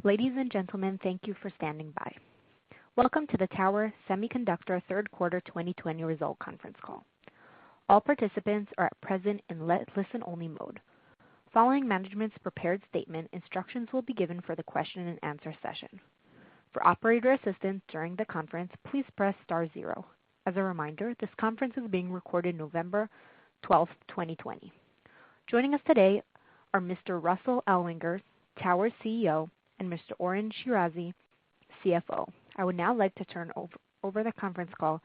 Ladies and gentlemen, thank you for standing by. Welcome to the Tower Semiconductor third quarter 2020 result conference call. All participants are at present in listen-only mode. Following management's prepared statement, instructions will be given for the question and answer session. For operator assistance during the conference, please press star 0. As a reminder, this conference is being recorded November 12th, 2020. Joining us today are Mr. Russell Ellwanger, Tower CEO, and Mr. Oren Shirazi, CFO. I would now like to turn over the conference call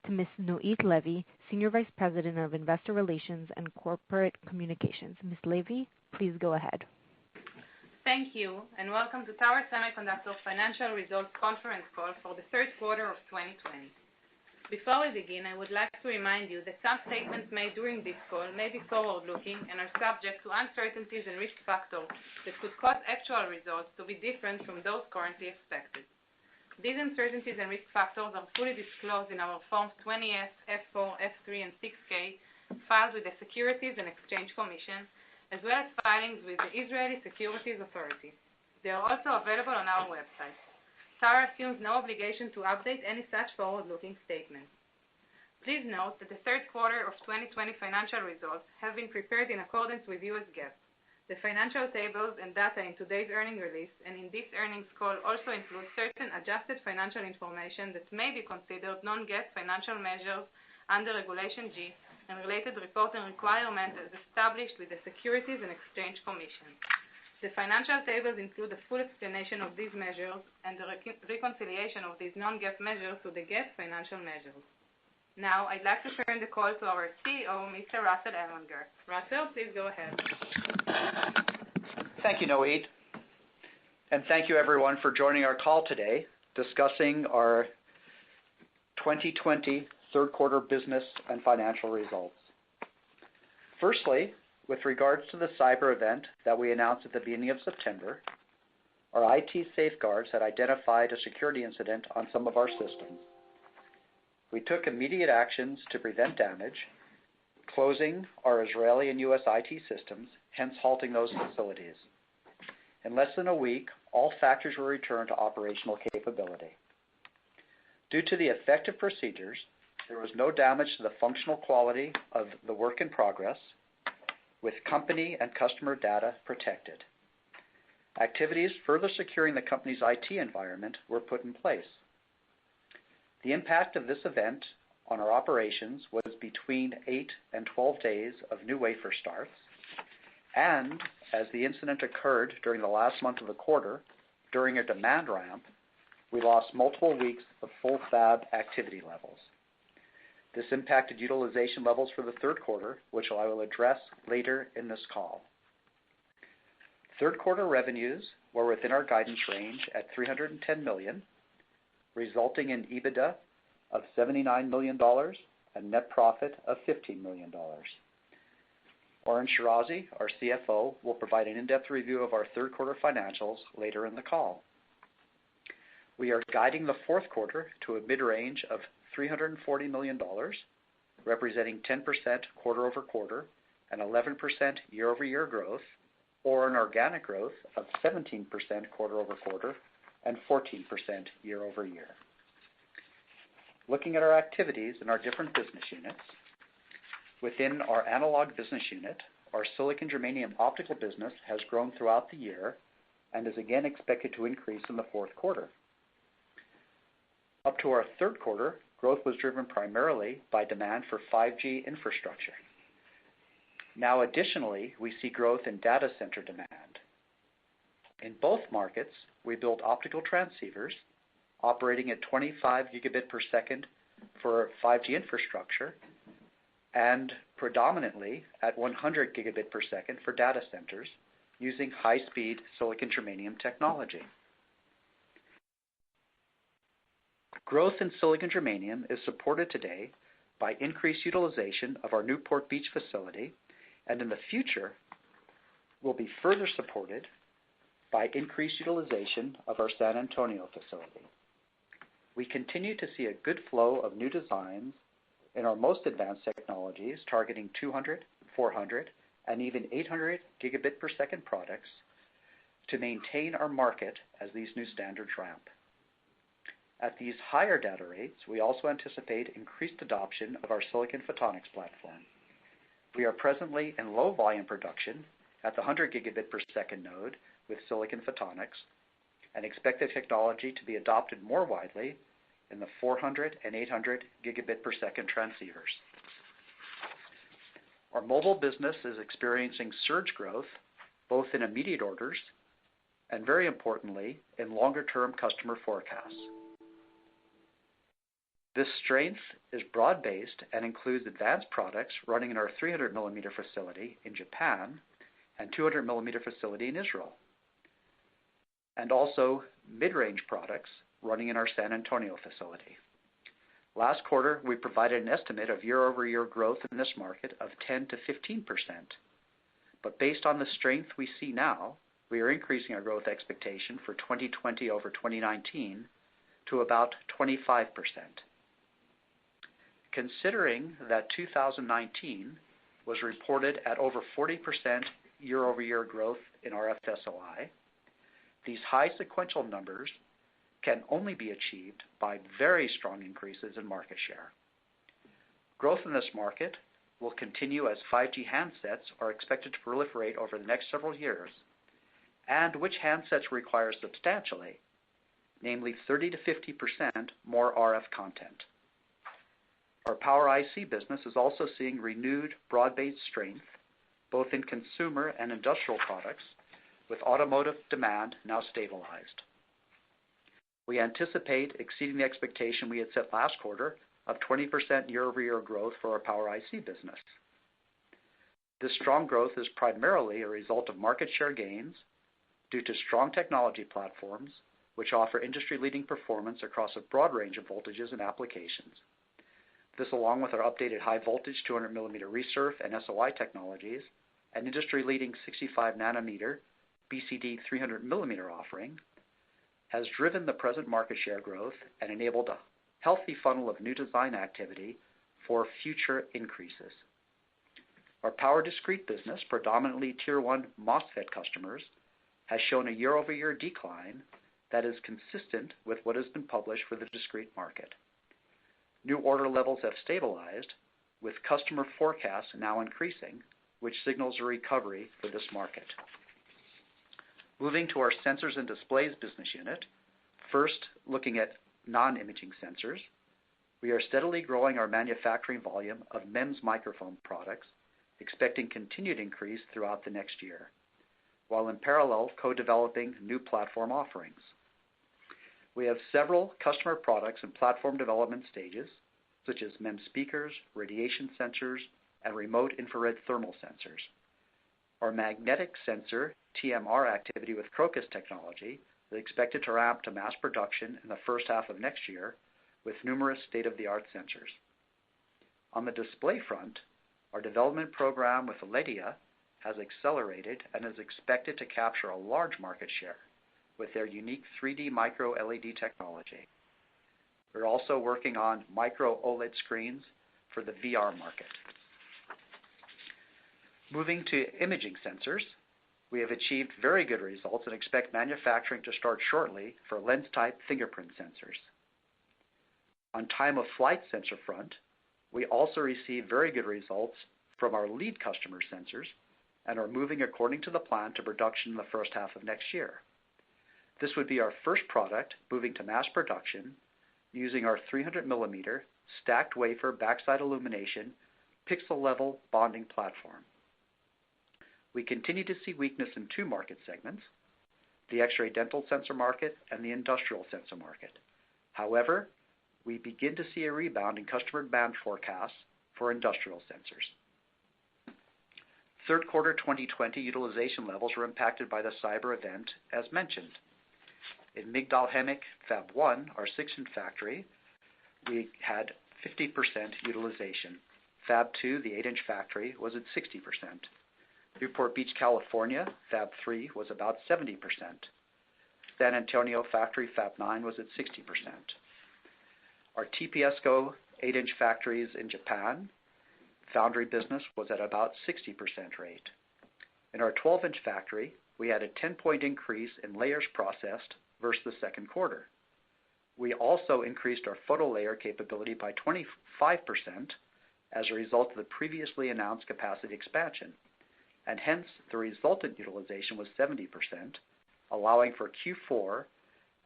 to Ms. Noit Levy, Senior Vice President of Investor Relations and Corporate Communications. Ms. Levy, please go ahead. Thank you, and welcome to Tower Semiconductor financial results conference call for the third quarter of 2020. Before we begin, I would like to remind you that some statements made during this call may be forward-looking and are subject to uncertainties and risk factors that could cause actual results to be different from those currently expected. These uncertainties and risk factors are fully disclosed in our Forms 20F, F4, F3, and 6K filed with the Securities and Exchange Commission, as well as filings with the Israeli Securities Authority. They are also available on our website. Tower assumes no obligation to update any such forward-looking statements. Please note that the third quarter of 2020 financial results have been prepared in accordance with U.S. GAAP. The financial tables and data in today's earnings release and in this earnings call also include certain adjusted financial information that may be considered non-GAAP financial measures under Regulation G and related reporting requirements as established with the Securities and Exchange Commission. The financial tables include a full explanation of these measures and the reconciliation of these non-GAAP measures to the GAAP financial measures. Now, I'd like to turn the call to our CEO, Mr. Russell Ellwanger. Russell, please go ahead. Thank you, Noit. And thank you, everyone, for joining our call today discussing our 2020 third quarter business and financial results. Firstly, with regards to the cyber event that we announced at the beginning of September, our IT safeguards had identified a security incident on some of our systems. We took immediate actions to prevent damage, closing our Israeli and U.S. IT systems, hence halting those facilities. In less than a week, all factories were returned to operational capability. Due to the effective procedures, there was no damage to the functional quality of the work in progress, with company and customer data protected. Activities further securing the company's IT environment were put in place. The impact of this event on our operations was between 8 and 12 days of new wafer starts, and as the incident occurred during the last month of the quarter, during a demand ramp, we lost multiple weeks of full fab activity levels. This impacted utilization levels for the third quarter, which I will address later in this call. Third quarter revenues were within our guidance range at $310 million, resulting in EBITDA of $79 million and net profit of $15 million. Oren Shirazi, our CFO, will provide an in-depth review of our third quarter financials later in the call. We are guiding the fourth quarter to a mid-range of $340 million, representing 10% quarter-over-quarter and 11% year-over-year growth, or an organic growth of 17% quarter-over-quarter and 14% year-over-year. Looking at our activities in our different business units, within our analog business unit, our silicon germanium optical business has grown throughout the year and is again expected to increase in the fourth quarter. Up to our third quarter, growth was driven primarily by demand for 5G infrastructure. Now, additionally, we see growth in data center demand. In both markets, we built optical transceivers operating at 25 gigabit per second for 5G infrastructure and predominantly at 100 gigabit per second for data centers using high-speed silicon germanium technology. Growth in silicon germanium is supported today by increased utilization of our Newport Beach facility, and in the future will be further supported by increased utilization of our San Antonio facility. We continue to see a good flow of new designs in our most advanced technologies targeting 200, 400, and even 800 gigabit per second products to maintain our market as these new standards ramp. At these higher data rates, we also anticipate increased adoption of our silicon photonics platform. We are presently in low volume production at the 100 gigabit per second node with silicon photonics and expect the technology to be adopted more widely in the 400 and 800 gigabit per second transceivers. Our mobile business is experiencing surge growth both in immediate orders and, very importantly, in longer-term customer forecasts. This strength is broad-based and includes advanced products running in our 300 millimeter facility in Japan and 200 millimeter facility in Israel, and also mid-range products running in our San Antonio facility. Last quarter, we provided an estimate of year-over-year growth in this market of 10 to 15%, but based on the strength we see now, we are increasing our growth expectation for 2020 over 2019 to about 25%. Considering that 2019 was reported at over 40% year-over-year growth in RF SOI, these high sequential numbers can only be achieved by very strong increases in market share. Growth in this market will continue as 5G handsets are expected to proliferate over the next several years, and which handsets require substantially, namely 30 to 50% more RF content. Our Power IC business is also seeing renewed broad-based strength both in consumer and industrial products, with automotive demand now stabilized. We anticipate exceeding the expectation we had set last quarter of 20% year-over-year growth for our Power IC business. This strong growth is primarily a result of market share gains due to strong technology platforms which offer industry-leading performance across a broad range of voltages and applications. This, along with our updated high-voltage 200 millimeter resurf and SOI technologies and industry-leading 65 nanometer BCD 300 millimeter offering, has driven the present market share growth and enabled a healthy funnel of new design activity for future increases. Our power discrete business, predominantly Tier 1 MOSFET customers, has shown a year-over-year decline that is consistent with what has been published for the discrete market. New order levels have stabilized, with customer forecasts now increasing, which signals a recovery for this market. Moving to our sensors and displays business unit, first looking at non-imaging sensors, we are steadily growing our manufacturing volume of MEMS microphone products, expecting continued increase throughout the next year, while in parallel co-developing new platform offerings. We have several customer products in platform development stages, such as MEMS speakers, radiation sensors, and remote infrared thermal sensors. Our magnetic sensor TMR activity with Crocus technology is expected to ramp to mass production in the first half of next year with numerous state-of-the-art sensors. On the display front, our development program with Aledia has accelerated and is expected to capture a large market share with their unique 3D micro LED technology. We're also working on micro OLED screens for the VR market. Moving to imaging sensors, we have achieved very good results and expect manufacturing to start shortly for lens-type fingerprint sensors. On time-of-flight sensor front, we also received very good results from our lead customer sensors and are moving according to the plan to production in the first half of next year. This would be our first product moving to mass production using our 300 millimeter stacked wafer backside illumination pixel-level bonding platform. We continue to see weakness in two market segments, the X-ray dental sensor market and the industrial sensor market. However, we begin to see a rebound in customer demand forecasts for industrial sensors. Third quarter 2020 utilization levels were impacted by the cyber event, as mentioned. In Migdal Haemek Fab 1, our 6-inch factory, we had 50% utilization. Fab 2, the 8-inch factory, was at 60%. Newport Beach, California, Fab 3 was about 70%. San Antonio factory, Fab 9, was at 60%. Our TPSCo 8-inch factories in Japan, foundry business was at about 60% rate. In our 12-inch factory, we had a 10-point increase in layers processed versus the second quarter. We also increased our photo layer capability by 25% as a result of the previously announced capacity expansion, and hence the resultant utilization was 70%, allowing for Q4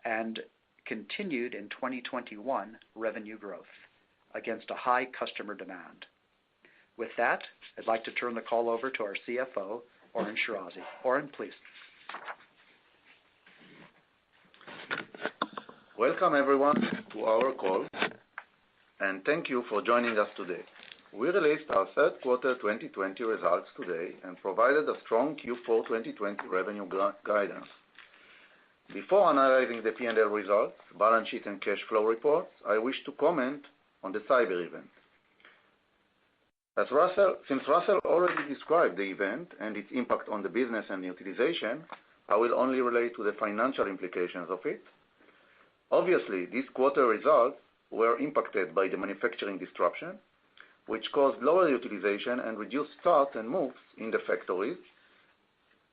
and continued in 2021 revenue growth against a high customer demand. With that, I'd like to turn the call over to our CFO, Oren Shirazi. Oren, please. Welcome everyone to our call, and thank you for joining us today. We released our third quarter 2020 results today and provided a strong Q4 2020 revenue guidance. Before analyzing the P&L results, balance sheet, and cash flow reports, I wish to comment on the cyber event. Since Russell already described the event and its impact on the business and utilization, I will only relate to the financial implications of it. Obviously, this quarter results were impacted by the manufacturing disruption, which caused lower utilization and reduced starts and moves in the factories,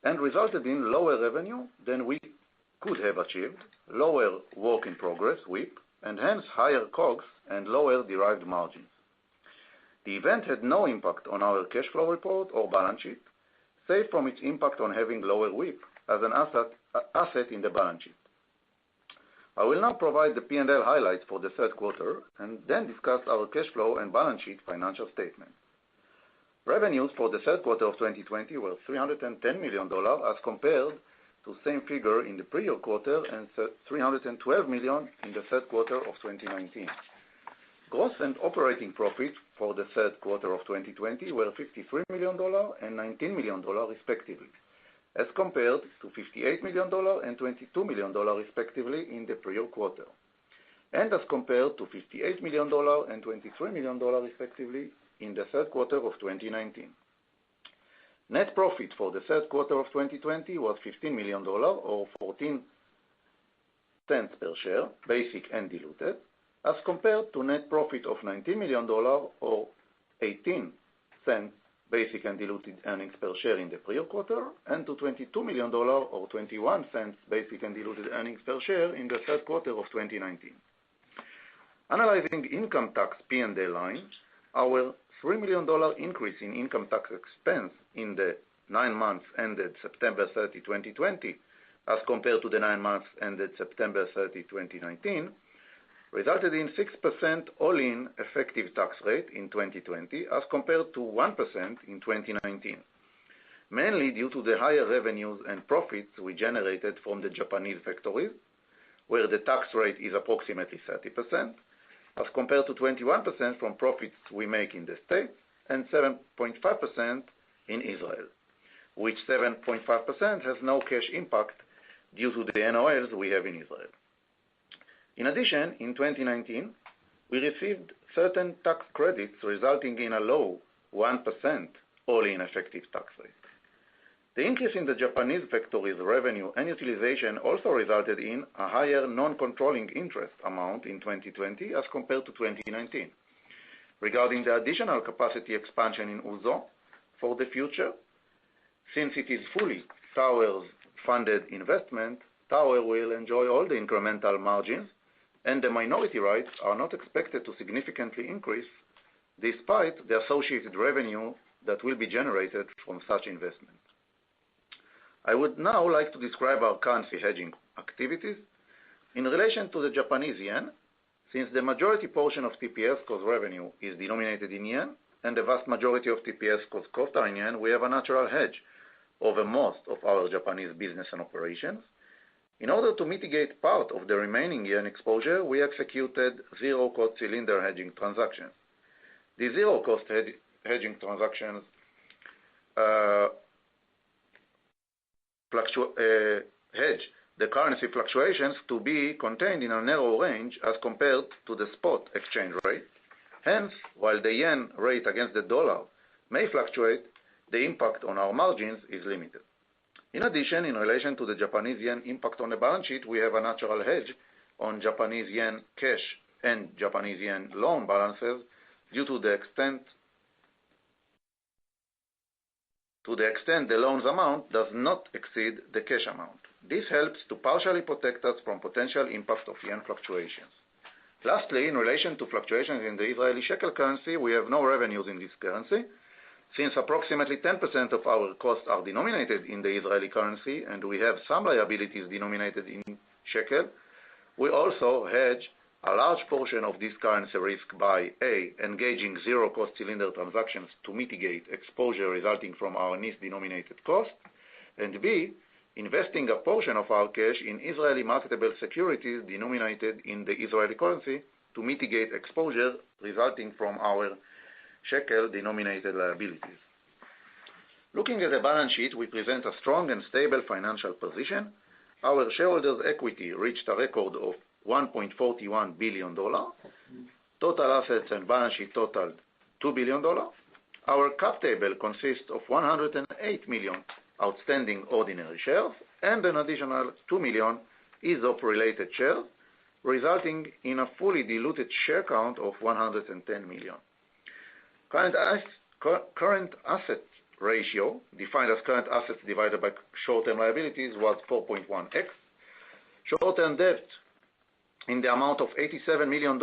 and resulted in lower revenue than we could have achieved, lower work in progress, WIP, and hence higher COGS and lower derived margins. The event had no impact on our cash flow report or balance sheet, save from its impact on having lower WIP as an asset in the balance sheet. I will now provide the P&L highlights for the third quarter and then discuss our cash flow and balance sheet financial statement. Revenues for the third quarter of 2020 were $310 million as compared to same figure in the prior quarter and $312 million in the third quarter of 2019. Gross and operating profit for the third quarter of 2020 were $53 million and $19 million respectively, as compared to $58 million and $22 million respectively in the prior quarter, and as compared to $58 million and $23 million respectively in the third quarter of 2019. Net profit for the third quarter of 2020 was $15 million or 14 cents per share, basic and diluted, as compared to net profit of $19 million or 18 cents basic and diluted earnings per share in the prior quarter, and to $22 million or 21 cents basic and diluted earnings per share in the third quarter of 2019. Analyzing income tax P&L line, our $3 million increase in income tax expense in the 9 months ended September 30, 2020, as compared to the 9 months ended September 30, 2019, resulted in 6% all-in effective tax rate in 2020 as compared to 1% in 2019, mainly due to the higher revenues and profits we generated from the Japanese factories, where the tax rate is approximately 30%, as compared to 21% from profits we make in the States and 7.5% in Israel, which 7.5% has no cash impact due to the NOLs we have in Israel. In addition, in 2019, we received certain tax credits resulting in a low 1% all-in effective tax rate. The increase in the Japanese factories' revenue and utilization also resulted in a higher non-controlling interest amount in 2020 as compared to 2019. Regarding the additional capacity expansion in Uzo for the future, since it is fully Tower's funded investment, Tower will enjoy all the incremental margins, and the minority rights are not expected to significantly increase despite the associated revenue that will be generated from such investment. I would now like to describe our currency hedging activities. In relation to the Japanese yen, since the majority portion of TPSCo's revenue is denominated in yen, and the vast majority of TPSCo's costs are in yen, we have a natural hedge over most of our Japanese business and operations. In order to mitigate part of the remaining yen exposure, we executed zero-cost cylinder hedging transactions. The zero-cost hedging transactions hedge the currency fluctuations to be contained in a narrow range as compared to the spot exchange rate. Hence, while the yen rate against the dollar may fluctuate, the impact on our margins is limited. In addition, in relation to the Japanese yen impact on the balance sheet, we have a natural hedge on Japanese yen cash and Japanese yen loan balances due to the extent to the extent the loan's amount does not exceed the cash amount. This helps to partially protect us from potential impact of yen fluctuations. Lastly, in relation to fluctuations in the Israeli shekel currency, we have no revenues in this currency. Since approximately 10% of our costs are denominated in the Israeli currency and we have some liabilities denominated in shekel, we also hedge a large portion of this currency risk by A, engaging zero-cost cylinder transactions to mitigate exposure resulting from our NIS-denominated costs, and B, investing a portion of our cash in Israeli marketable securities denominated in the Israeli currency to mitigate exposure resulting from our shekel-denominated liabilities. Looking at the balance sheet, we present a strong and stable financial position. Our shareholders' equity reached a record of $1.41 billion. Total assets and balance sheet totaled $2 billion. Our cap table consists of 108 million outstanding ordinary shares and an additional 2 million ESOP-related shares, resulting in a fully diluted share count of 110 million. Current assets ratio, defined as current assets divided by short-term liabilities, was 4.1x. Short-term debt in the amount of $87 million,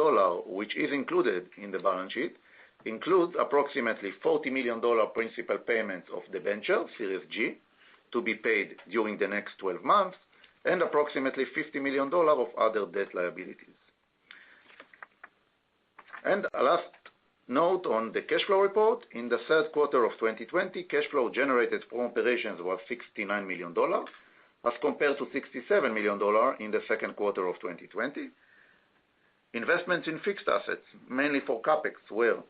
which is included in the balance sheet, includes approximately $40 million principal payments of debenture, Series G, to be paid during the next 12 months, and approximately $50 million of other debt liabilities. And a last note on the cash flow report. In the third quarter of 2020, cash flow generated from operations was $69 million, as compared to $67 million in the second quarter of 2020. Investments in fixed assets, mainly for CapEx, were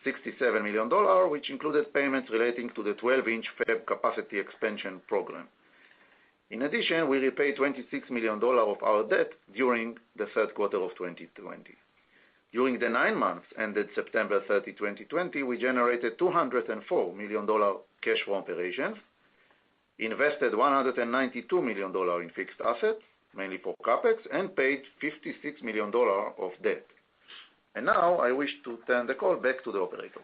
$67 million, which included payments relating to the 12-inch fab capacity expansion program. In addition, we repaid $26 million of our debt during the third quarter of 2020. During the 9 months ended September 30, 2020, we generated $204 million cash from operations, invested $192 million in fixed assets, mainly for CapEx, and paid $56 million of debt. And now I wish to turn the call back to the operator.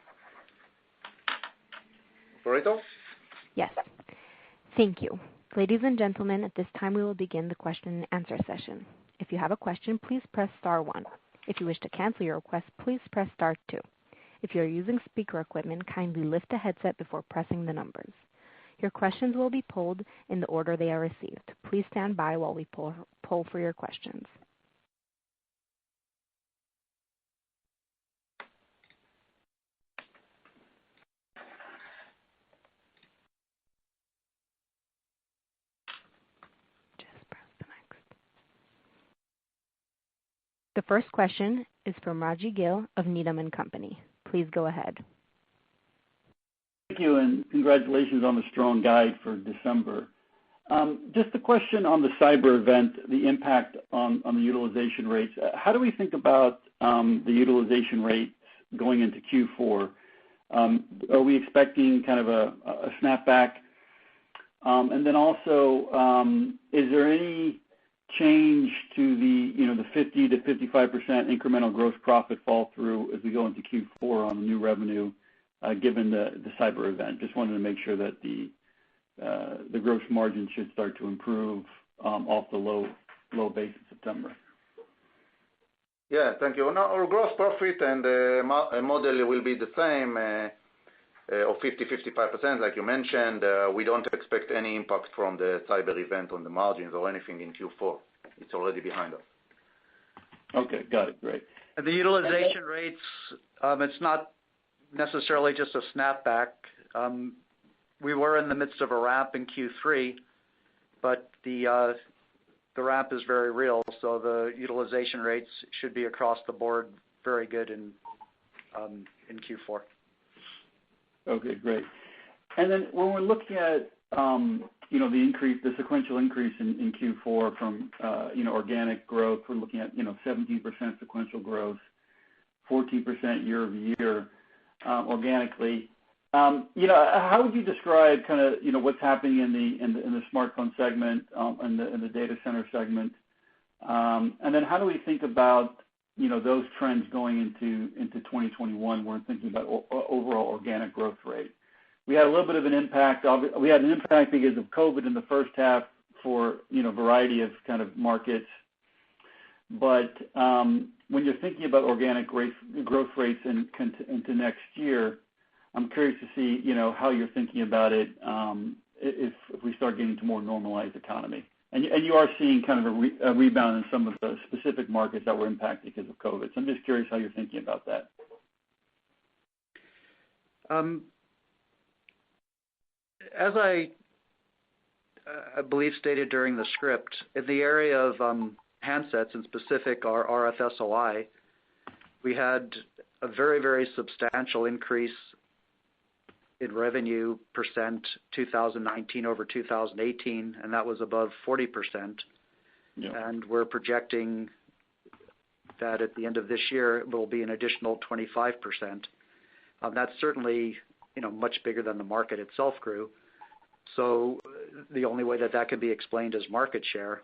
Operator? Yes. Thank you. Ladies and gentlemen, at this time we will begin the question and answer session. If you have a question, please press star 1. If you wish to cancel your request, please press star 2. If you are using speaker equipment, kindly lift the headset before pressing the numbers. Your questions will be polled in the order they are received. Please stand by while we poll for your questions. The first question is from Raji Gill of Needham & Company. Please go ahead. Thank you, and congratulations on the strong guide for December. Just a question on the cyber event, the impact on the utilization rates. How do we think about the utilization rates going into Q4? Are we expecting kind of a snapback? And then also, is there any change to the 50 to 55% incremental gross profit fall through as we go into Q4 on the new revenue, given the cyber event? Just wanted to make sure that the gross margin should start to improve off the low base in September. Yeah, thank you. Now, our gross profit and model will be the same, of 50-55%, like you mentioned. We don't expect any impact from the cyber event on the margins or anything in Q4. It's already behind us. Okay, got it. Great. And the utilization rates, it's not necessarily just a snapback. We were in the midst of a ramp in Q3, but the ramp is very real, so the utilization rates should be across the board very good in Q4. Okay, great. And then when we're looking at the sequential increase in Q4 from organic growth, we're looking at 17% sequential growth, 14% year over year organically. How would you describe kind of what's happening in the smartphone segment and the data center segment? And then how do we think about those trends going into 2021? We're thinking about overall organic growth rate. we had a little bit of an impact. We had an impact because of COVID in the first half for a variety of kind of markets. But when you're thinking about organic growth rates into next year, I'm curious to see how you're thinking about it if we start getting to more normalized economy. And you are seeing kind of a rebound in some of the specific markets that were impacted because of COVID. So I'm just curious how you're thinking about that. As I believe stated during the script, in the area of handsets, in specific our RF SOI, we had a very, very substantial increase in revenue percent 2019 over 2018, and that was above 40%. Yeah. And we're projecting that at the end of this year it will be an additional 25%. That's certainly much bigger than the market itself grew. So the only way that can be explained is market share.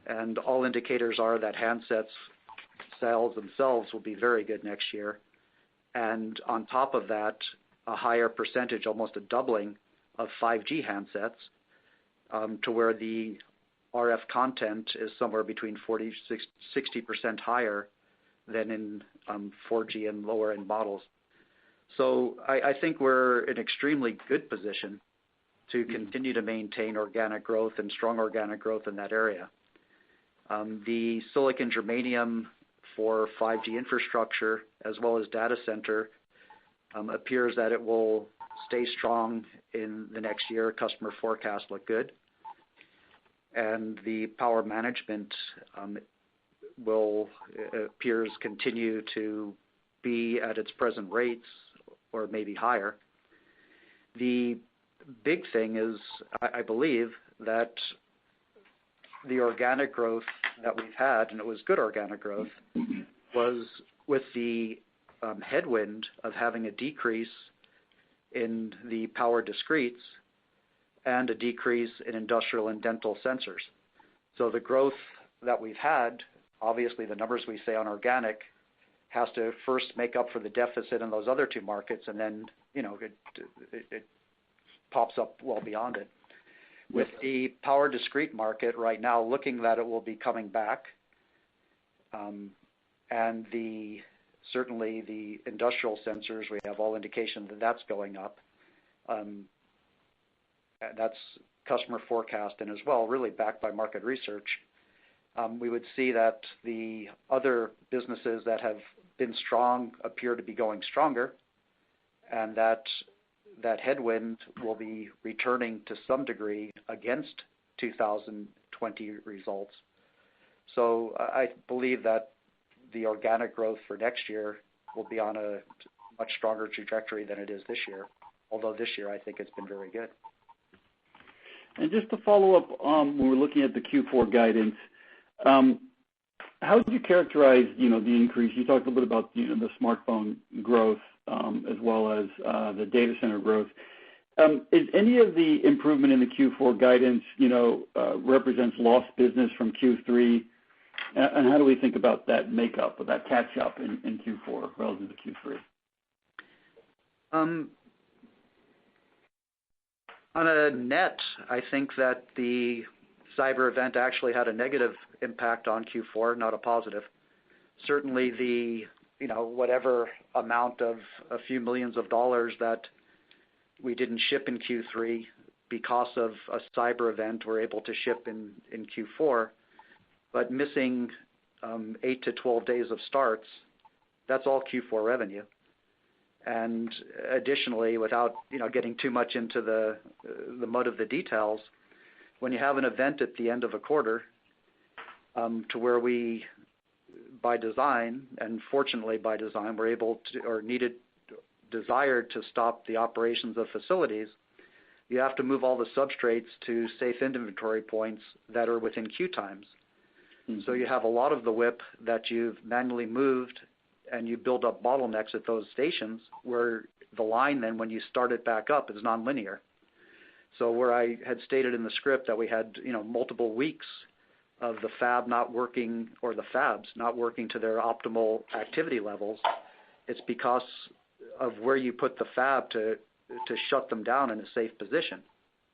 And all indicators are that handsets sales themselves will be very good next year. And on top of that, a higher percentage, almost a doubling of 5G handsets, to where the RF content is somewhere between 40-60% higher than in 4G and lower end models. So I think we're in extremely good position to continue to maintain organic growth and strong organic growth in that area. The silicon germanium for 5G infrastructure as well as data center appears that it will stay strong in the next year. Customer forecasts look good. And the power management appears continue to be at its present rates or maybe higher. The big thing is, I believe, that the organic growth that we've had, and it was good organic growth, was with the headwind of having a decrease in the power discretes and a decrease in industrial and dental sensors. So the growth that we've had, obviously the numbers we say on organic, has to first make up for the deficit in those other two markets, and then it pops up well beyond it. With the power discrete market right now looking that it will be coming back, and certainly the industrial sensors, we have all indication that that's going up. That's customer forecast and as well really backed by market research. We would see that the other businesses that have been strong appear to be going stronger, and that headwind will be returning to some degree against 2020 results. So I believe that the organic growth for next year will be on a much stronger trajectory than it is this year, although this year I think it's been very good. And just to follow up, when we're looking at the Q4 guidance, how would you characterize, the increase? You talked a little bit about, the smartphone growth as well as the data center growth. Is any of the improvement in the Q4 guidance, represents lost business from Q3? And how do we think about that makeup or that catch up in Q4 relative to Q3? On a net, I think that the cyber event actually had a negative impact on Q4, not a positive. Certainly the, whatever amount of a few millions of dollars that we didn't ship in Q3 because of a cyber event we're able to ship in Q4, but missing 8 to 12 days of starts, that's all Q4 revenue. And additionally, without getting too much into the mud of the details, when you have an event at the end of a quarter, to where we, by design, and fortunately by design, were able to, or desired to stop the operations of facilities, you have to move all the substrates to safe inventory points that are within queue times. Mm-hmm. So you have a lot of the WIP that you've manually moved, and you build up bottlenecks at those stations where the line then, when you start it back up, is nonlinear. So where I had stated in the script that we had, multiple weeks of the fab not working, or the fabs not working to their optimal activity levels, it's because of where you put the fab to shut them down in a safe position,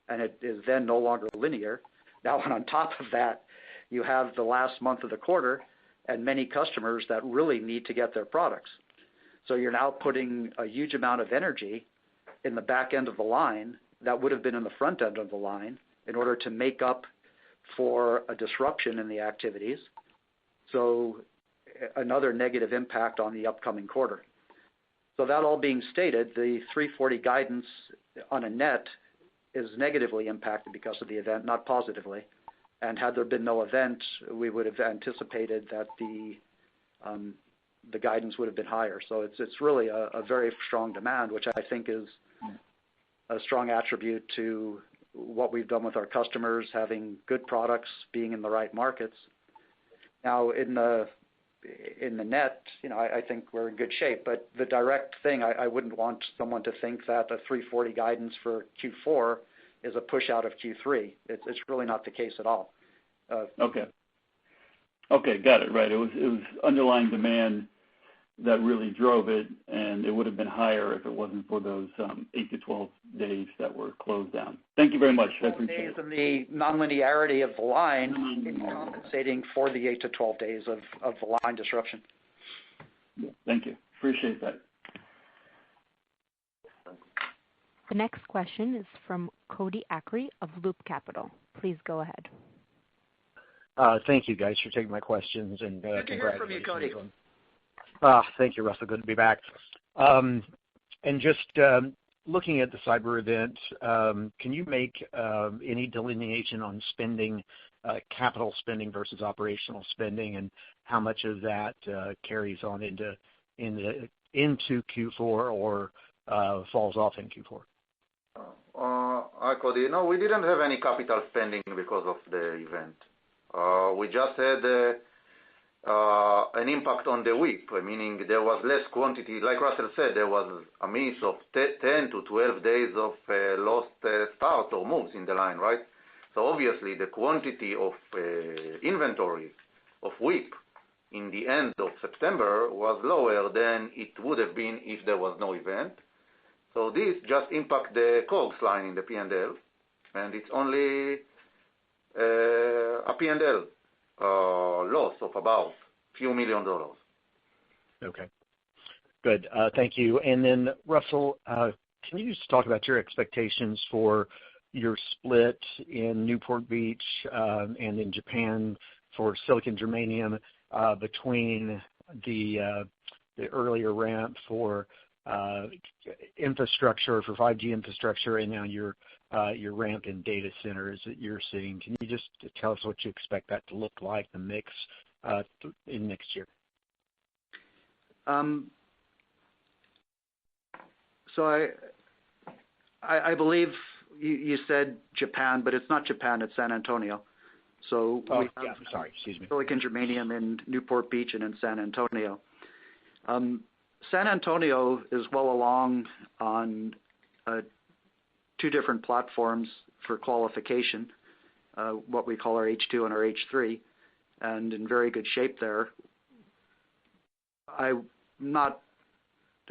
and it is then no longer linear. Now, and on top of that, you have the last month of the quarter and many customers that really need to get their products. So you're now putting a huge amount of energy in the back end of the line that would have been in the front end of the line in order to make up for a disruption in the activities. So another negative impact on the upcoming quarter. So that all being stated, the 340 guidance on a net is negatively impacted because of the event, not positively. And had there been no event, we would have anticipated that the guidance would have been higher. So it's really a very strong demand, which I think is a strong attribute to what we've done with our customers, having good products, being in the right markets. Now, in the net, I think we're in good shape. But the direct thing, I wouldn't want someone to think that a 340 guidance for Q4 is a push out of Q3. It's really not the case at all. Okay, got it. Right. It was underlying demand that really drove it, and it would have been higher if it wasn't for those 8 to 12 days that were closed down. Thank you very much. I appreciate it. And the nonlinearity of the line is compensating for the 8 to 12 days of the line disruption. Yeah, thank you. Appreciate that. The next question is from Cody Acree of Loop Capital. Please go ahead. Thank you, guys, for taking my questions. And good to hear from you, Cody. Thank you, Russell. Good to be back. And just looking at the cyber event, can you make any delineation on spending, capital spending versus operational spending, and how much of that carries on into Q4 or falls off in Q4? Hi, Cody. No, we didn't have any capital spending because of the event. We just had an impact on the WIP, meaning there was less quantity. Like Russell said, there was a miss of 10 to 12 days of lost start or moves in the line, right? So obviously the quantity of inventory of WIP in the end of September was lower than it would have been if there was no event. So this just impact the COGS line in the P&L, and it's only a P&L loss of about a few $1 million. Okay, good. Thank you. And then, Russell, can you just talk about your expectations for your split in Newport Beach and in Japan for silicon germanium between the earlier ramp for infrastructure, for 5G infrastructure, and now your ramp in data centers that you're seeing? Can you just tell us what you expect that to look like, the mix in next year? So I believe you said Japan, but it's not Japan, it's San Antonio. So excuse me. Silicon germanium in Newport Beach and in San Antonio. San Antonio is well along on two different platforms for qualification, what we call our H2 and our H3, and in very good shape there. I'm not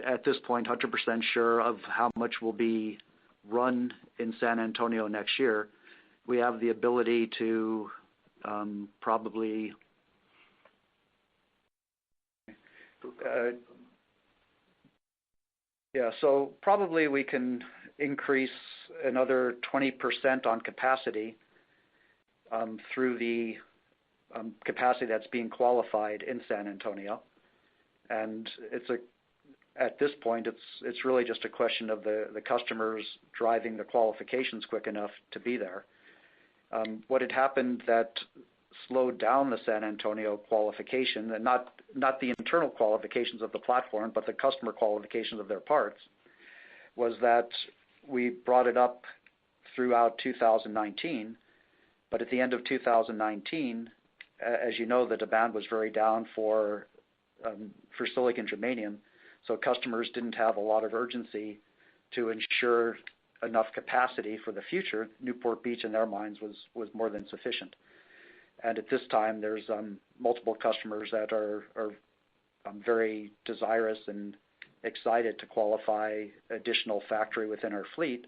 at this point 100% sure of how much will be run in San Antonio next year. We have the ability to probably so probably we can increase another 20% on capacity through the capacity that's being qualified in San Antonio. And at this point, it's really just a question of the customers driving the qualifications quick enough to be there. What had happened that slowed down the San Antonio qualification, and not the internal qualifications of the platform, but the customer qualifications of their parts, was that we brought it up throughout 2019, but at the end of 2019, as you know, the demand was very down for silicon germanium, so customers didn't have a lot of urgency to ensure enough capacity for the future. Newport Beach, in their minds, was more than sufficient. And at this time, there's multiple customers that are very desirous and excited to qualify additional factory within our fleet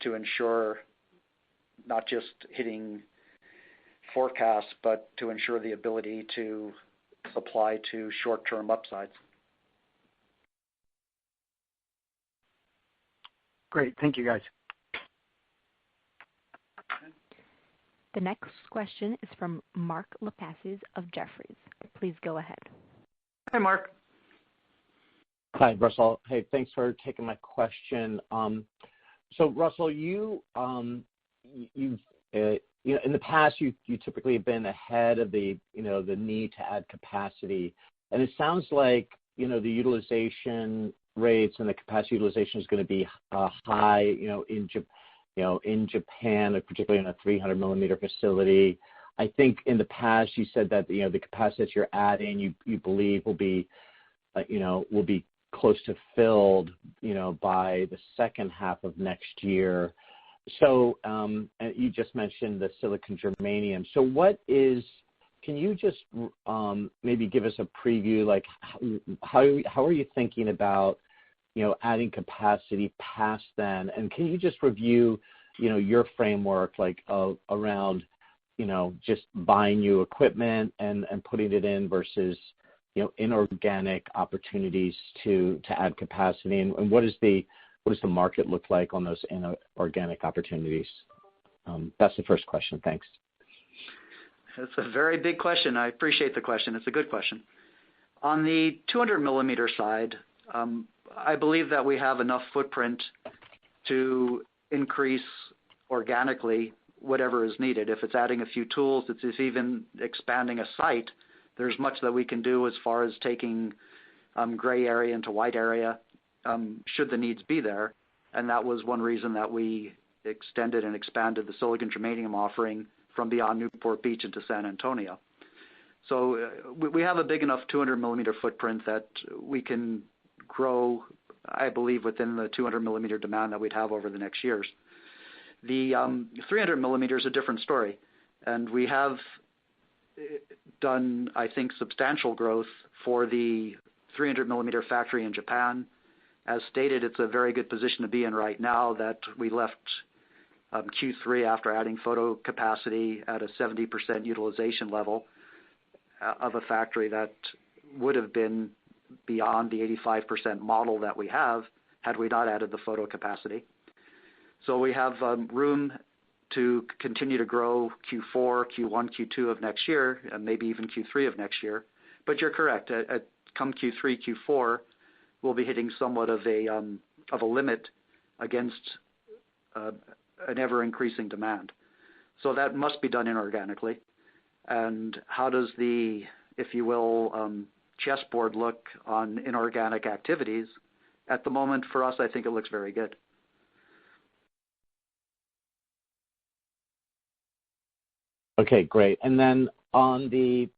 to ensure not just hitting forecasts, but to ensure the ability to supply to short-term upsides. Great. Thank you, guys. The next question is from Mark Lipacis of Jefferies. Please go ahead. Hi, Mark. Hi, Russell. Hey, thanks for taking my question. So, Russell, you've in the past you typically have been ahead of the need to add capacity, and it sounds like the utilization rates and the capacity utilization is going to be high, in Japan, particularly in a 300 millimeter facility. I think in the past you said that the capacity that you're adding, you believe will be close to filled, by the second half of next year. So, and you just mentioned the silicon germanium. So, can you just maybe give us a preview, like how are you thinking about adding capacity past then? And can you just review your framework around just buying new equipment and putting it in versus inorganic opportunities to add capacity, and what does the market look like on those inorganic opportunities? That's the first question. Thanks. It's a very big question. I appreciate the question. It's a good question. On the 200 millimeter side, I believe that we have enough footprint to increase organically whatever is needed. If it's adding a few tools, it's even expanding a site. There's much that we can do as far as taking gray area into white area, should the needs be there. And that was one reason that we extended and expanded the silicon germanium offering from beyond Newport Beach into San Antonio. So we have a big enough 200 millimeter footprint that we can grow, I believe, within the 200 millimeter demand that we'd have over the next years. The 300 millimeter is a different story, and we have done, I think, substantial growth for the 300 millimeter factory in Japan. As stated, it's a very good position to be in right now that we left Q3 after adding photo capacity at a 70% utilization level of a factory that would have been beyond the 85% model that we have had we not added the photo capacity. So we have room to continue to grow Q4, Q1, Q2 of next year, and maybe even Q3 of next year. But you're correct. Come Q3, Q4, we'll be hitting somewhat of a limit against an ever-increasing demand. So that must be done inorganically. And how does the, if you will, chessboard look on inorganic activities? At the moment, for us, I think it looks very good. Okay, great. And then on the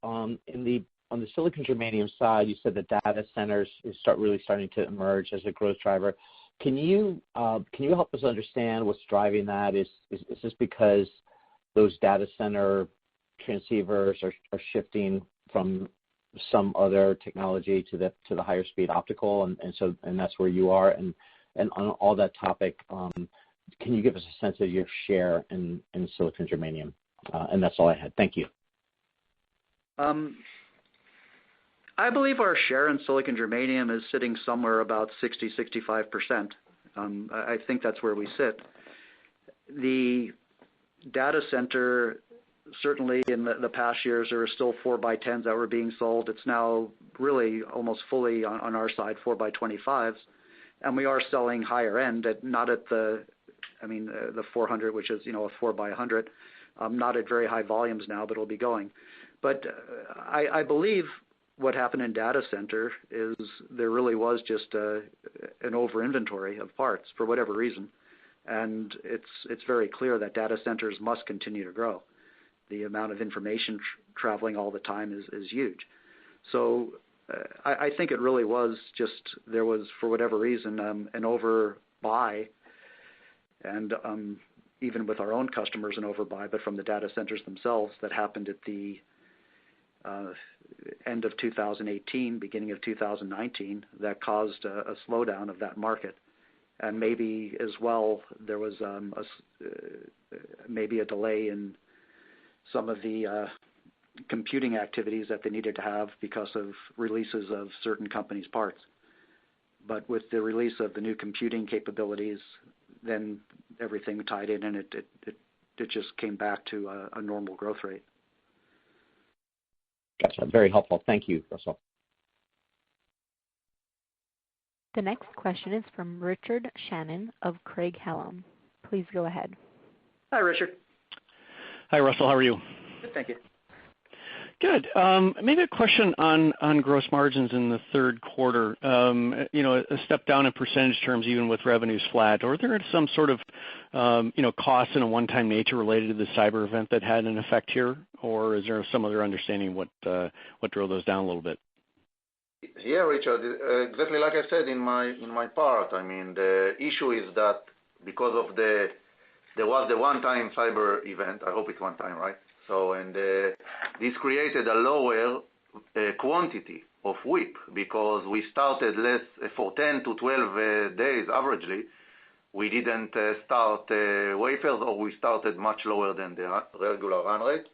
silicon germanium side, you said the data centers is starting to emerge as a growth driver. Can you help us understand what's driving that? Is this because those data center transceivers are shifting from some other technology to the higher speed optical, and that's where you are? And on all that topic, can you give us a sense of your share in silicon germanium? And that's all I had. Thank you. I believe our share in silicon germanium is sitting somewhere about 60-65%. I think that's where we sit. The data center, certainly in the past years, there were still 4x10s that were being sold. It's now really almost fully on our side 4x25s, and we are selling higher end, not at the 400, which is a 4x100. Not at very high volumes now, but it'll be going. But I believe what happened in data center is there really was just an over inventory of parts for whatever reason, and it's very clear that data centers must continue to grow. The amount of information traveling all the time is huge. So I think it really was just there was, for whatever reason, an overbuy, and even with our own customers an overbuy, but from the data centers themselves that happened at the end of 2018, beginning of 2019, that caused a slowdown of that market. And maybe as well, there was maybe a delay in some of the computing activities that they needed to have because of releases of certain companies' parts. But with the release of the new computing capabilities, then everything tied in, and it just came back to a normal growth rate. Gotcha. Very helpful. Thank you, Russell. The next question is from Richard Shannon of Craig-Hallum. Please go ahead. Hi, Richard. Hi, Russell. How are you? Good, thank you. Good. Maybe a question on gross margins in the third quarter. A step down in percentage terms, even with revenues flat. Are there some sort of, costs in a one-time nature related to the cyber event that had an effect here, or is there some other understanding what drove those down a little bit? Yeah, Richard. Exactly like I said in my part. I mean, the issue is that because of there was the one-time cyber event. I hope it's one time, right? So, and this created a lower quantity of WIP because we started less for 10 to 12 days averagely. We didn't start wafers, or we started much lower than the regular run rate.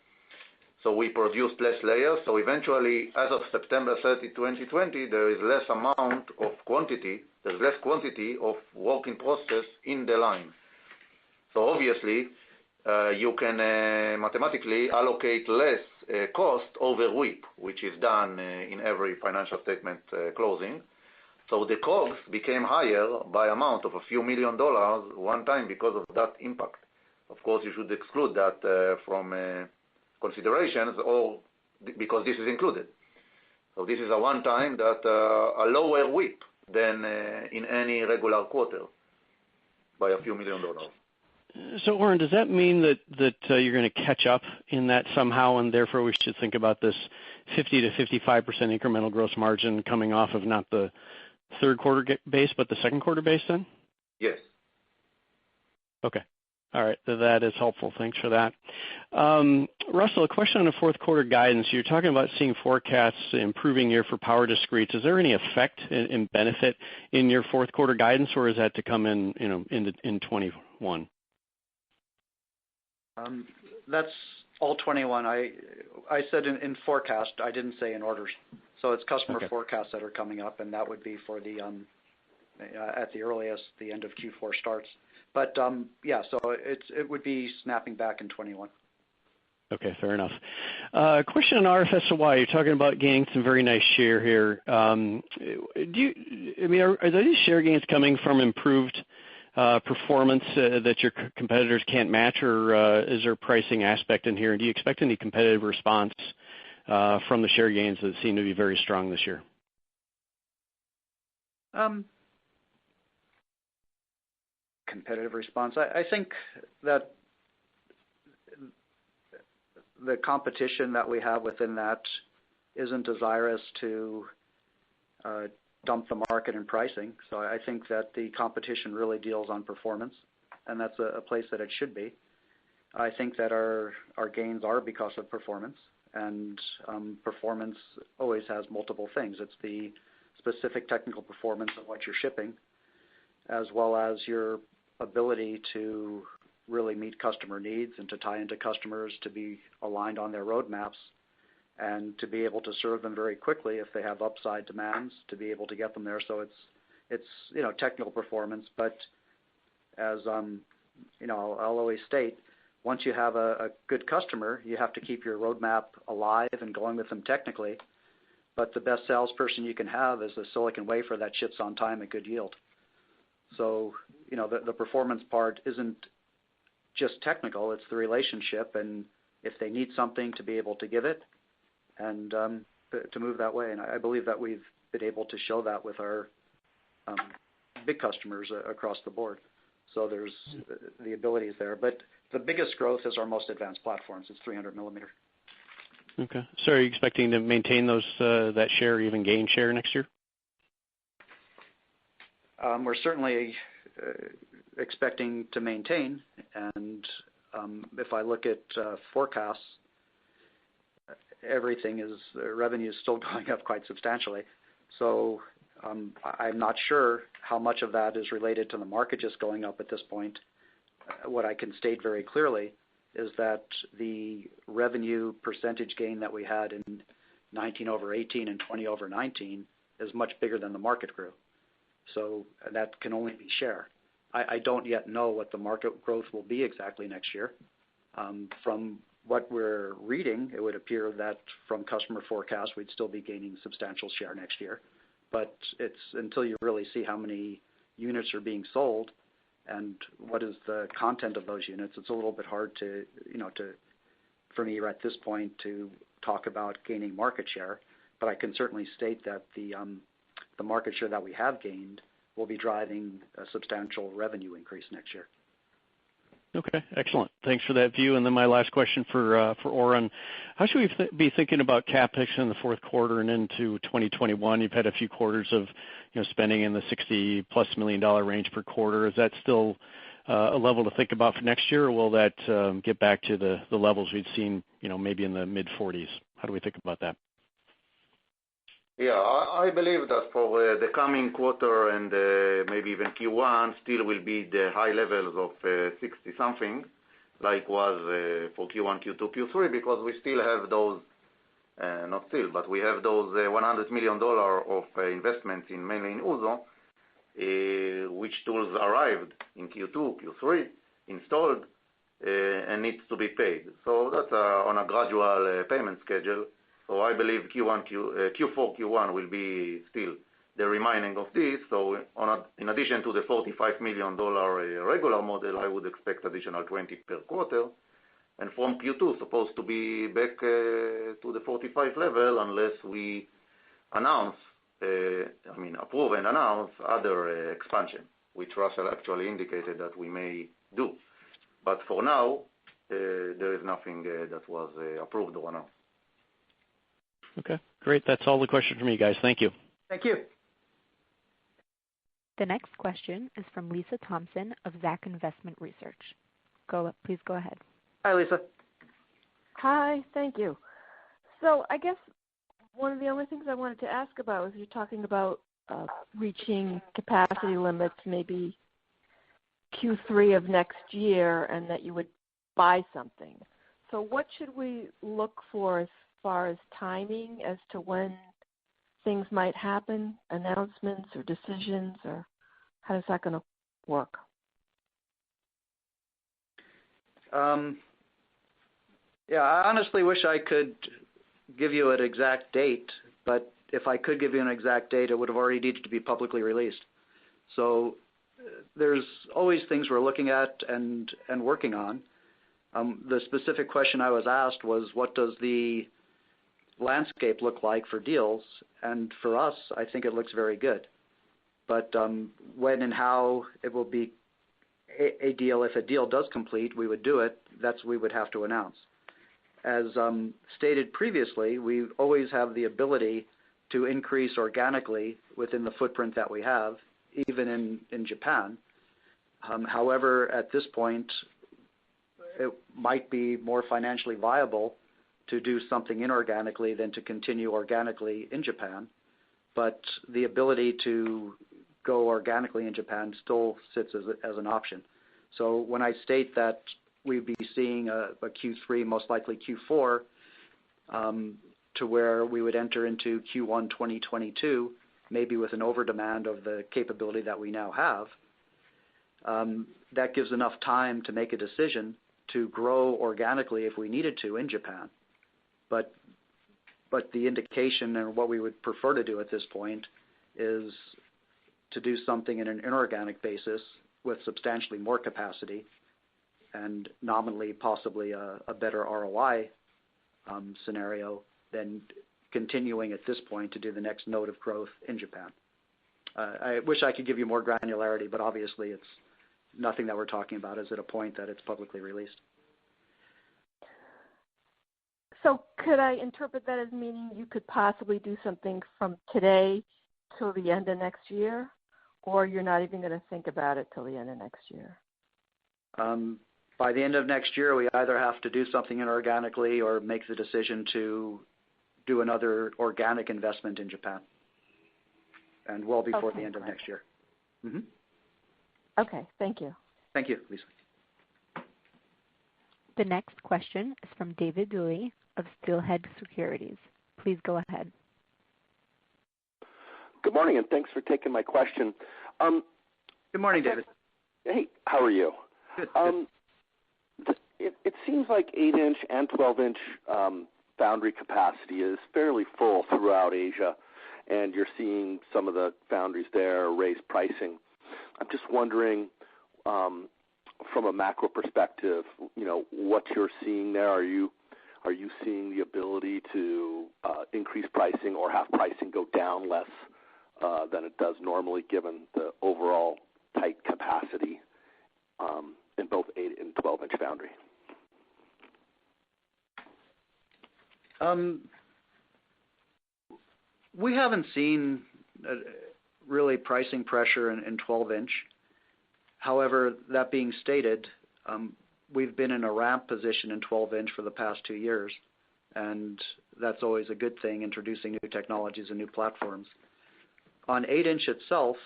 So we produced less layers. So eventually, as of September 30, 2020, there is less amount of quantity. There's less quantity of work in process in the line. So obviously, you can mathematically allocate less cost over WIP, which is done in every financial statement closing. So the COGS became higher by amount of a few $1 million one time because of that impact. Of course, you should exclude that from considerations, or because this is included. So this is a one time that a lower WIP than in any regular quarter by a few $1 million. So, Oren, does that mean that you're going to catch up in that somehow, and therefore we should think about this 50 to 55% incremental gross margin coming off of not the third quarter base, but the second quarter base then? Yes. Okay. All right. That is helpful. Thanks for that. Russell, a question on the fourth quarter guidance. You're talking about seeing forecasts improving here for power discretes. Is there any effect and benefit in your fourth quarter guidance, or is that to come in 21? That's all 21. I said in forecast. I didn't say in orders. So it's customer forecasts that are coming up, and that would be for the at the earliest the end of Q4 starts. But so it would be snapping back in 21. Okay, fair enough. Question on RF-SOI. You're talking about gaining some very nice share here. Are these share gains coming from improved performance that your competitors can't match, or is there a pricing aspect in here? And do you expect any competitive response from the share gains that seem to be very strong this year? Competitive response. I think that the competition that we have within that isn't desirous to dump the market in pricing. So I think that the competition really deals on performance, and that's a place that it should be. I think that our gains are because of performance, and performance always has multiple things. It's the specific technical performance of what you're shipping, as well as your ability to really meet customer needs and to tie into customers, to be aligned on their roadmaps, and to be able to serve them very quickly if they have upside demands, to be able to get them there. So it's technical performance, but as I'll always state, once you have a good customer, you have to keep your roadmap alive and going with them technically. But the best salesperson you can have is a silicon wafer that ships on time at good yield. So the performance part isn't just technical; it's the relationship, and if they need something, to be able to give it, and to move that way. And I believe that we've been able to show that with our big customers across the board. So there's the abilities there. But the biggest growth is our most advanced platforms. It's 300 millimeter. Okay. So are you expecting to maintain those that share, or even gain share next year? We're certainly expecting to maintain, and if I look at forecasts, revenue is still going up quite substantially. So I'm not sure how much of that is related to the market just going up at this point. What I can state very clearly is that the revenue percentage gain that we had in 19 over 18 and 20 over 19 is much bigger than the market grew. So that can only be share. I don't yet know what the market growth will be exactly next year. From what we're reading, it would appear that from customer forecasts, we'd still be gaining substantial share next year. But it's until you really see how many units are being sold and what is the content of those units, it's a little bit hard for me at this point to talk about gaining market share. But I can certainly state that the market share that we have gained will be driving a substantial revenue increase next year. Okay, excellent. Thanks for that view. And then my last question for Oren. How should we be thinking about CapEx in the fourth quarter and into 2021? You've had a few quarters of spending in the $60+ million range per quarter. Is that still a level to think about for next year, or will that get back to the levels we'd seen maybe in the mid-40s? How do we think about that? Yeah, I believe that for the coming quarter and maybe even Q1 still will be the high levels of 60-something, like was for Q1, Q2, Q3, because we still have those, not still, but we have those $100 million of investments mainly in Uzo, which tools arrived in Q2, Q3, installed, and needs to be paid. So that's on a gradual payment schedule. So I believe Q4, Q1 will be still the remaining of this. So in addition to the $45 million regular model, I would expect additional 20 per quarter. And from Q2, supposed to be back to the 45 level unless we approve and announce other expansion, which Russell actually indicated that we may do. But for now, there is nothing that was approved or announced. Okay, great. That's all the questions from me, guys. Thank you. Thank you. The next question is from Lisa Thompson of Zacks Investment Research. Please go ahead. Hi, Lisa. Hi, thank you. So I guess one of the only things I wanted to ask about was you're talking about reaching capacity limits maybe Q3 of next year and that you would buy something. So what should we look for as far as timing as to when things might happen, announcements or decisions, or how is that going to work? Yeah, I honestly wish I could give you an exact date, but if I could give you an exact date, it would have already needed to be publicly released. So there's always things we're looking at and working on. The specific question I was asked was, what does the landscape look like for deals? And for us, I think it looks very good. But when and how it will be a deal, if a deal does complete, we would do it. That's what we would have to announce. As stated previously, we always have the ability to increase organically within the footprint that we have, even in Japan. However, at this point, it might be more financially viable to do something inorganically than to continue organically in Japan. But the ability to go organically in Japan still sits as an option. So when I state that we'd be seeing a Q3, most likely Q4, to where we would enter into Q1 2022, maybe with an overdemand of the capability that we now have, that gives enough time to make a decision to grow organically if we needed to in Japan. But the indication and what we would prefer to do at this point is to do something in an inorganic basis with substantially more capacity and nominally possibly a better ROI scenario than continuing at this point to do the next node of growth in Japan. I wish I could give you more granularity, but obviously it's nothing that we're talking about is at a point that it's publicly released. So could I interpret that as meaning you could possibly do something from today till the end of next year, or you're not even going to think about it till the end of next year? By the end of next year, we either have to do something inorganically or make the decision to do another organic investment in Japan, and well before the end of next year. Mm-hmm. Okay, thank you. Thank you, Lisa. The next question is from David Dewey of Steelhead Securities. Please go ahead. Good morning, and thanks for taking my question. Good morning, David. Hey, how are you? Good. It seems like 8-inch and 12-inch foundry capacity is fairly full throughout Asia, and you're seeing some of the foundries there raise pricing. I'm just wondering, from a macro perspective, what you're seeing there. Are you seeing the ability to increase pricing or have pricing go down less than it does normally, given the overall tight capacity in both 8 and 12-inch foundry? We haven't seen really pricing pressure in 12-inch. However, that being stated, we've been in a ramp position in 12-inch for the past 2 years, and that's always a good thing, introducing new technologies and new platforms. On 8-inch itself,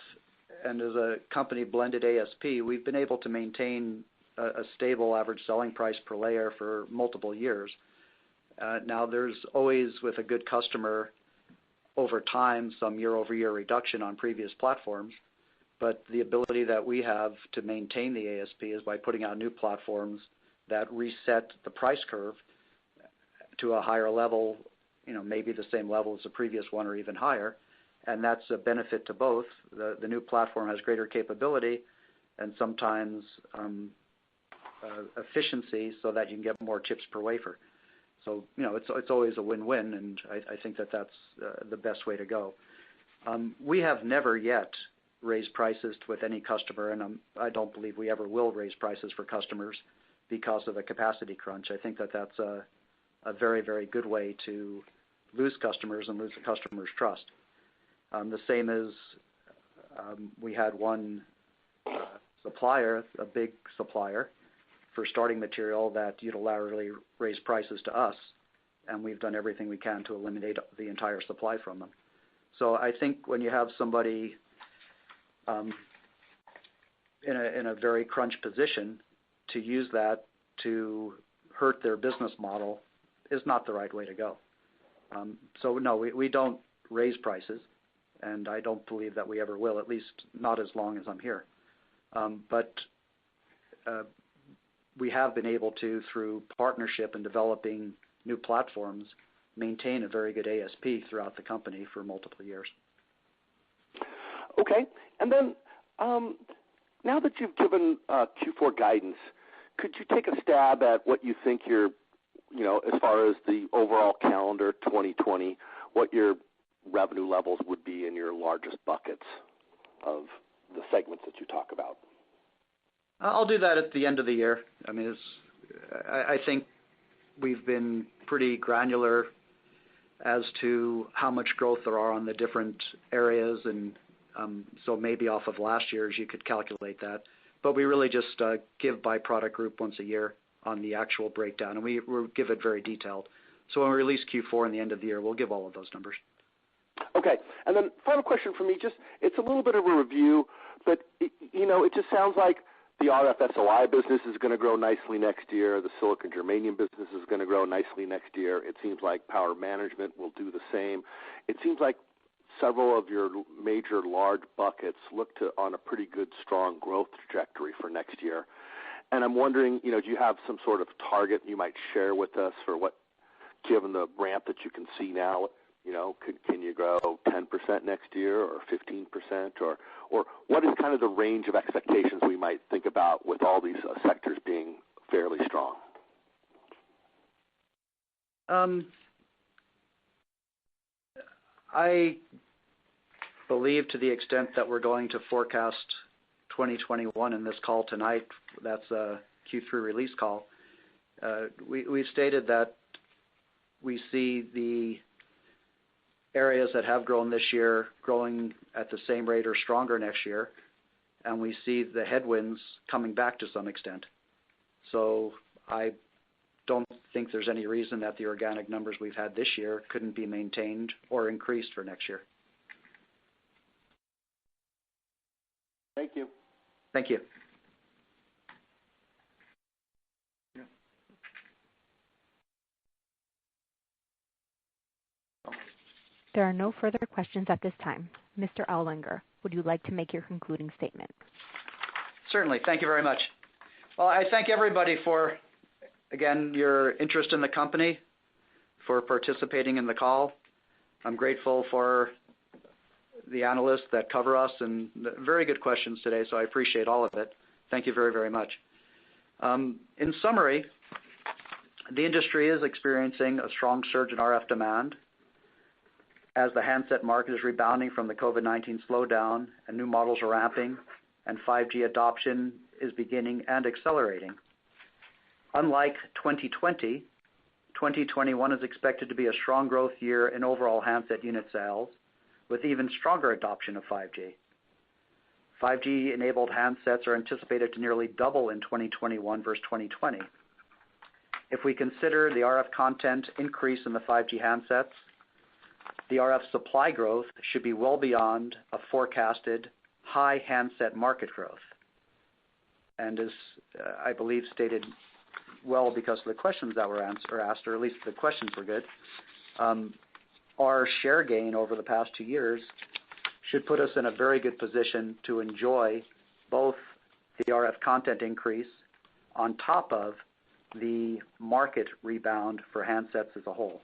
and as a company blended ASP, we've been able to maintain a stable average selling price per layer for multiple years. Now, there's always, with a good customer, over time, some year-over-year reduction on previous platforms, but the ability that we have to maintain the ASP is by putting out new platforms that reset the price curve to a higher level, maybe the same level as the previous one or even higher, and that's a benefit to both. The new platform has greater capability and sometimes efficiency so that you can get more chips per wafer. So, it's always a win-win, and I think that's the best way to go. We have never yet raised prices with any customer, and I don't believe we ever will raise prices for customers because of a capacity crunch. I think that's a very, very good way to lose customers and lose the customer's trust. The same as we had one supplier, a big supplier, for starting material that unilaterally raised prices to us, and we've done everything we can to eliminate the entire supply from them. So I think when you have somebody in a very crunch position, to use that to hurt their business model is not the right way to go. So no, we don't raise prices, and I don't believe that we ever will, at least not as long as I'm here. But we have been able to, through partnership and developing new platforms, maintain a very good ASP throughout the company for multiple years. Okay. And then now that you've given Q4 guidance, could you take a stab at what you think your, as far as the overall calendar 2020, what your revenue levels would be in your largest buckets of the segments that you talk about? I'll do that at the end of the year. I mean, I think we've been pretty granular as to how much growth there are on the different areas, and so maybe off of last year's you could calculate that. But we really just give by product group once a year on the actual breakdown, and we'll give it very detailed. So when we release Q4 in the end of the year, we'll give all of those numbers. Okay. And then final question for me, it's a little bit of a review, but it just sounds like the RF SOI business is going to grow nicely next year. The silicon germanium business is going to grow nicely next year. It seems like power management will do the same. It seems like several of your major large buckets look on a pretty good, strong growth trajectory for next year. And I'm wondering, do you have some sort of target you might share with us for what, given the ramp that you can see now, can you grow 10% next year or 15%, or what is kind of the range of expectations we might think about with all these sectors being fairly strong? I believe, to the extent that we're going to forecast 2021 in this call tonight, that's a Q3 release call, we stated that we see the areas that have grown this year growing at the same rate or stronger next year, and we see the headwinds coming back to some extent. So I don't think there's any reason that the organic numbers we've had this year couldn't be maintained or increased for next year. Thank you. Thank you. There are no further questions at this time. Mr. Aulinger, would you like to make your concluding statement? Certainly. Thank you very much. Well, I thank everybody for, again, your interest in the company, for participating in the call. I'm grateful for the analysts that cover us and very good questions today, so I appreciate all of it. Thank you very, very much. In summary, the industry is experiencing a strong surge in RF demand as the handset market is rebounding from the COVID-19 slowdown and new models are ramping and 5G adoption is beginning and accelerating. Unlike 2020, 2021 is expected to be a strong growth year in overall handset unit sales with even stronger adoption of 5G. 5G-enabled handsets are anticipated to nearly double in 2021 versus 2020. If we consider the RF content increase in the 5G handsets, the RF supply growth should be well beyond a forecasted high handset market growth. And as I believe stated well because of the questions that were asked, or at least the questions were good, our share gain over the past 2 years should put us in a very good position to enjoy both the RF content increase on top of the market rebound for handsets as a whole.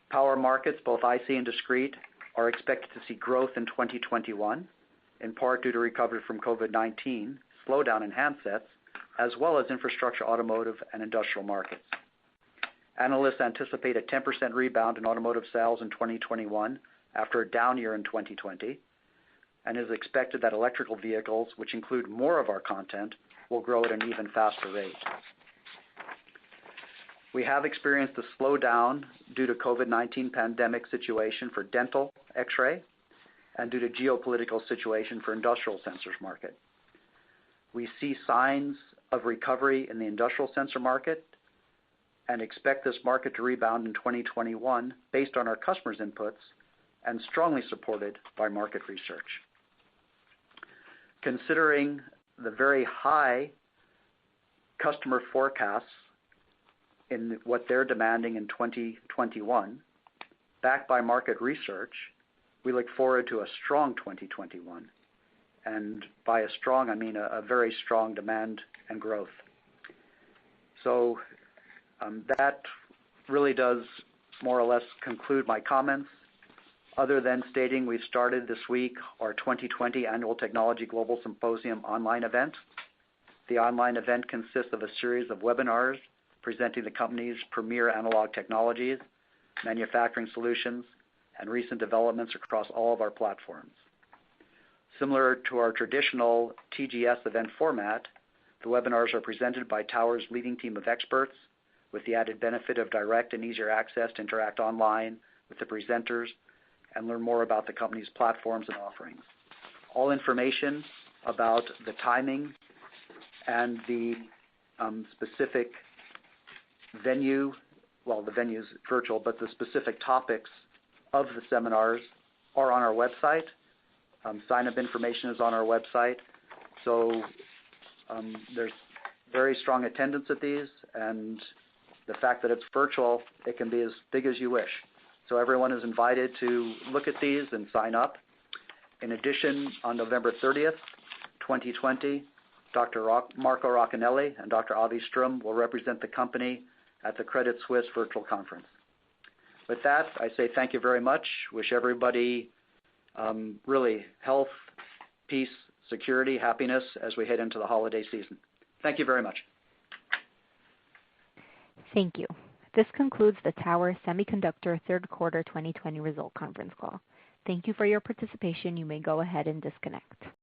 Power markets, both IC and discrete, are expected to see growth in 2021, in part due to recovery from COVID-19, slowdown in handsets, as well as infrastructure, automotive, and industrial markets. Analysts anticipate a 10% rebound in automotive sales in 2021 after a down year in 2020, and it is expected that electrical vehicles, which include more of our content, will grow at an even faster rate. We have experienced a slowdown due to COVID-19 pandemic situation for dental X-ray and due to geopolitical situation for industrial sensors market. We see signs of recovery in the industrial sensor market and expect this market to rebound in 2021 based on our customers' inputs and strongly supported by market research. Considering the very high customer forecasts in what they're demanding in 2021, backed by market research, we look forward to a strong 2021. And by a strong, I mean a very strong demand and growth. So that really does more or less conclude my comments, other than stating we've started this week our 2020 Annual Technology Global Symposium online event. The online event consists of a series of webinars presenting the company's premier analog technologies, manufacturing solutions, and recent developments across all of our platforms. Similar to our traditional TGS event format, the webinars are presented by Tower's leading team of experts with the added benefit of direct and easier access to interact online with the presenters and learn more about the company's platforms and offerings. All information about the timing and the specific venue, well, the venue is virtual, but the specific topics of the seminars are on our website. Sign-up information is on our website. So there's very strong attendance at these, and the fact that it's virtual, it can be as big as you wish. So everyone is invited to look at these and sign up. In addition, on November 30th, 2020, Dr. Marco Roccanelli and Dr. Avi Strum will represent the company at the Credit Suisse Virtual Conference. With that, I say thank you very much. Wish everybody really health, peace, security, happiness as we head into the holiday season. Thank you very much. Thank you. This concludes the Tower Semiconductor third quarter 2020 result conference call. Thank you for your participation. You may go ahead and disconnect.